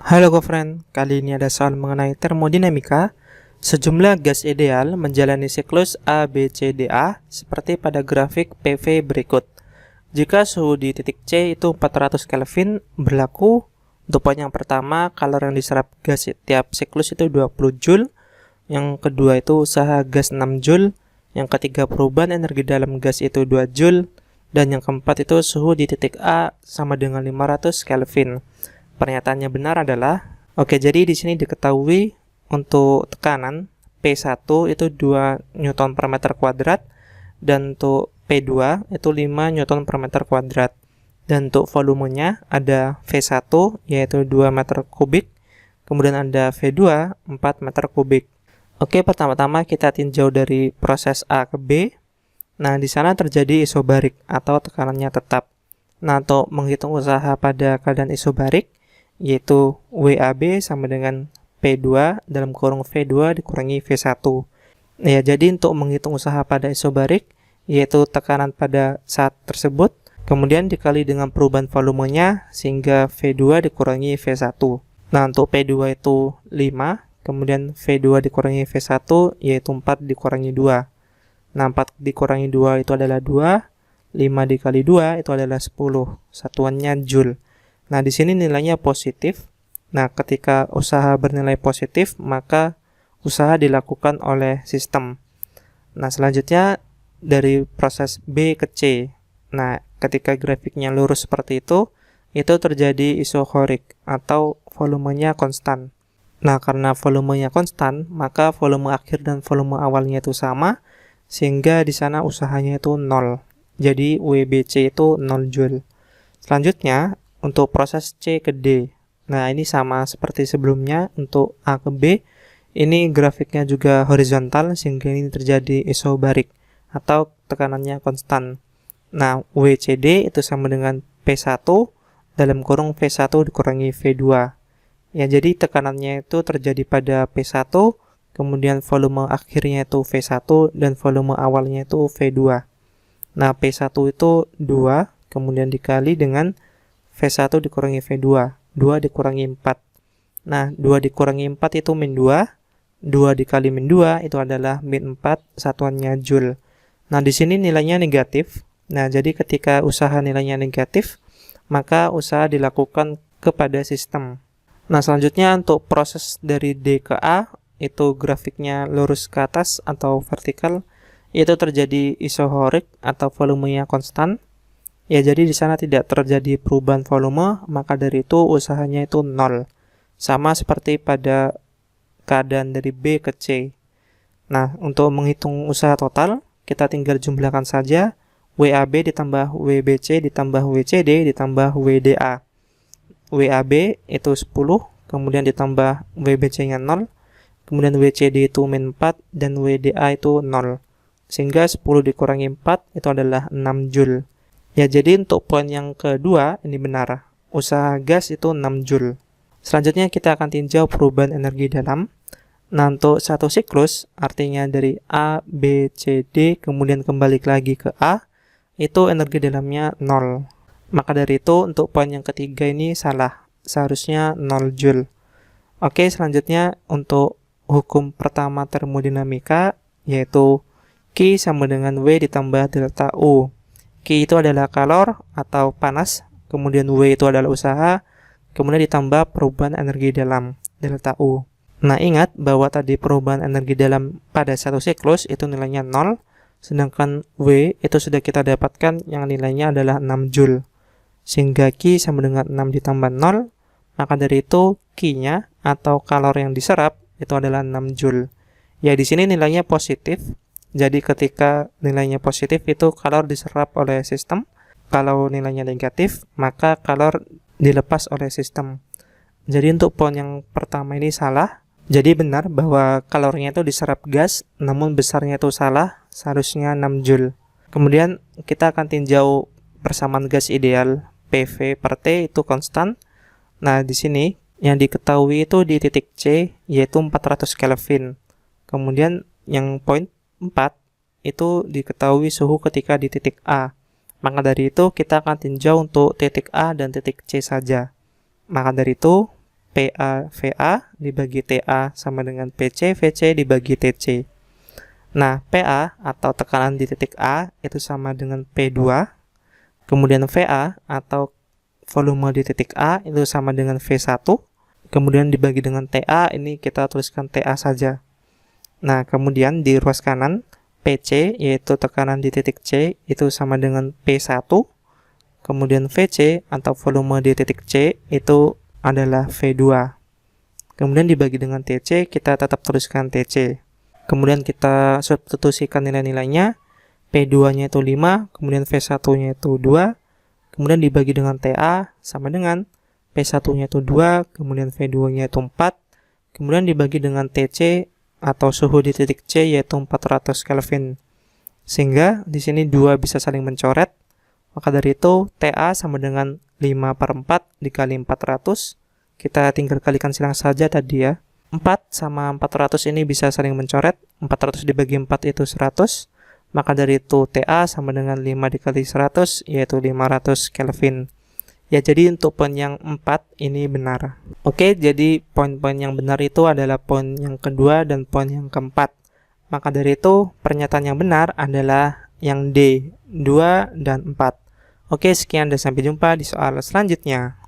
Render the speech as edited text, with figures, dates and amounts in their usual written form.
Halo GoFriend, kali ini ada soal mengenai termodinamika. Sejumlah gas ideal menjalani siklus A, B, C, D, A seperti pada grafik PV berikut. Jika suhu di titik C itu 400 Kelvin berlaku, untuk poin yang pertama, kalori yang diserap gas tiap siklus itu 20 Joule, yang kedua itu usaha gas 6 Joule, yang ketiga perubahan energi dalam gas itu 2 Joule, dan yang keempat itu suhu di titik A sama dengan 500 Kelvin. Pernyataannya benar adalah, oke, jadi di sini diketahui untuk tekanan P1 itu 2 Newton per meter kuadrat, dan untuk P2 itu 5 Newton per meter kuadrat. Dan untuk volumenya ada V1 yaitu 2 meter kubik, kemudian ada V2 4 meter kubik. Oke, pertama-tama kita tinjau dari proses A ke B. Nah, di sana terjadi isobarik atau tekanannya tetap. Nah, untuk menghitung usaha pada keadaan isobarik, yaitu WAB sama dengan P2 dalam kurung V2 dikurangi V1. Ya, jadi untuk menghitung usaha pada isobarik, yaitu tekanan pada saat tersebut, kemudian dikali dengan perubahan volumenya, sehingga V2 dikurangi V1. Nah, untuk P2 itu 5, kemudian V2 dikurangi V1, yaitu 4 dikurangi 2. Nah, 4 dikurangi 2 itu adalah 2, 5 dikali 2 itu adalah 10, satuannya Joule. Nah, di sini nilainya positif. Nah, ketika usaha bernilai positif, maka usaha dilakukan oleh sistem. Nah, selanjutnya dari proses B ke C. Nah, ketika grafiknya lurus seperti itu terjadi isohorik atau volumenya konstan. Nah, karena volumenya konstan, maka volume akhir dan volume awalnya itu sama, sehingga di sana usahanya itu 0. Jadi WBC itu 0 Joule. Selanjutnya, untuk proses C ke D. Nah, ini sama seperti sebelumnya untuk A ke B. Ini grafiknya juga horizontal sehingga ini terjadi isobarik atau tekanannya konstan. Nah, WCD itu sama dengan P1 dalam kurung V1 dikurangi V2. Ya, jadi tekanannya itu terjadi pada P1, kemudian volume akhirnya itu V1 dan volume awalnya itu V2. Nah, P1 itu 2, kemudian dikali dengan V1 dikurangi V2, 2 dikurangi 4. Nah, 2 dikurangi 4 itu min 2, 2 dikali min 2 itu adalah min 4, satuannya Joule. Nah, di sini nilainya negatif. Nah, jadi ketika usaha nilainya negatif, maka usaha dilakukan kepada sistem. Nah, selanjutnya untuk proses dari D ke A, itu grafiknya lurus ke atas atau vertikal, itu terjadi isohorik atau volumenya konstan. Ya, jadi di sana tidak terjadi perubahan volume, maka dari itu usahanya itu 0. Sama seperti pada keadaan dari B ke C. Nah, untuk menghitung usaha total, kita tinggal jumlahkan saja WAB ditambah WBC ditambah WCD ditambah WDA. WAB itu 10, kemudian ditambah WBC-nya 0, kemudian WCD itu min 4, dan WDA itu 0. Sehingga 10 dikurangi 4 itu adalah 6 Joule. Ya, jadi untuk poin yang kedua ini benar. Usaha gas itu 6 Joule. Selanjutnya kita akan tinjau perubahan energi dalam. Nah, untuk satu siklus, artinya dari A, B, C, D, kemudian kembali lagi ke A, itu energi dalamnya 0. Maka dari itu, untuk poin yang ketiga ini salah. Seharusnya 0 Joule. Oke, selanjutnya untuk hukum pertama termodinamika, yaitu Q sama dengan W ditambah delta U. Q itu adalah kalor atau panas, kemudian W itu adalah usaha, kemudian ditambah perubahan energi dalam, delta U. Nah, ingat bahwa tadi perubahan energi dalam pada satu siklus itu nilainya 0, sedangkan W itu sudah kita dapatkan yang nilainya adalah 6 Joule. Sehingga Q sama dengan 6 ditambah 0, maka dari itu Q-nya atau kalor yang diserap itu adalah 6 Joule. Ya, di sini nilainya positif. Jadi ketika nilainya positif itu kalor diserap oleh sistem. Kalau nilainya negatif, maka kalor dilepas oleh sistem. Jadi untuk poin yang pertama ini salah. Jadi benar bahwa kalornya itu diserap gas, namun besarnya itu salah, seharusnya 6 Joule. Kemudian kita akan tinjau persamaan gas ideal PV per T itu konstan. Nah, di sini yang diketahui itu di titik C yaitu 400 Kelvin. Kemudian yang poin 4 itu diketahui suhu ketika di titik A. Maka dari itu kita akan tinjau untuk titik A dan titik C saja. Maka dari itu PA VA dibagi TA sama dengan PC VC dibagi TC. Nah, PA atau tekanan di titik A itu sama dengan P2. Kemudian VA atau volume di titik A itu sama dengan V1. Kemudian dibagi dengan TA, ini kita tuliskan TA saja. Nah, kemudian di ruas kanan, PC yaitu tekanan di titik C itu sama dengan P1. Kemudian VC atau volume di titik C itu adalah V2. Kemudian dibagi dengan TC, kita tetap tuliskan TC. Kemudian kita substitusikan nilai-nilainya. P2-nya itu 5, kemudian V1-nya itu 2. Kemudian dibagi dengan TA sama dengan P1-nya itu 2, kemudian V2-nya itu 4. Kemudian dibagi dengan TC atau suhu di titik C yaitu 400 Kelvin. Sehingga di sini 2 bisa saling mencoret. Maka dari itu TA sama dengan 5/4 dikali 400. Kita tinggal kalikan silang saja tadi ya. 4 sama 400 ini bisa saling mencoret. 400 dibagi 4 itu 100. Maka dari itu TA sama dengan 5 dikali 100 yaitu 500 Kelvin. Ya, jadi untuk poin yang 4 ini benar. Oke, jadi poin-poin yang benar itu adalah poin yang kedua dan poin yang keempat. Maka dari itu pernyataan yang benar adalah yang D, 2 dan 4. Oke, sekian dan sampai jumpa di soal selanjutnya.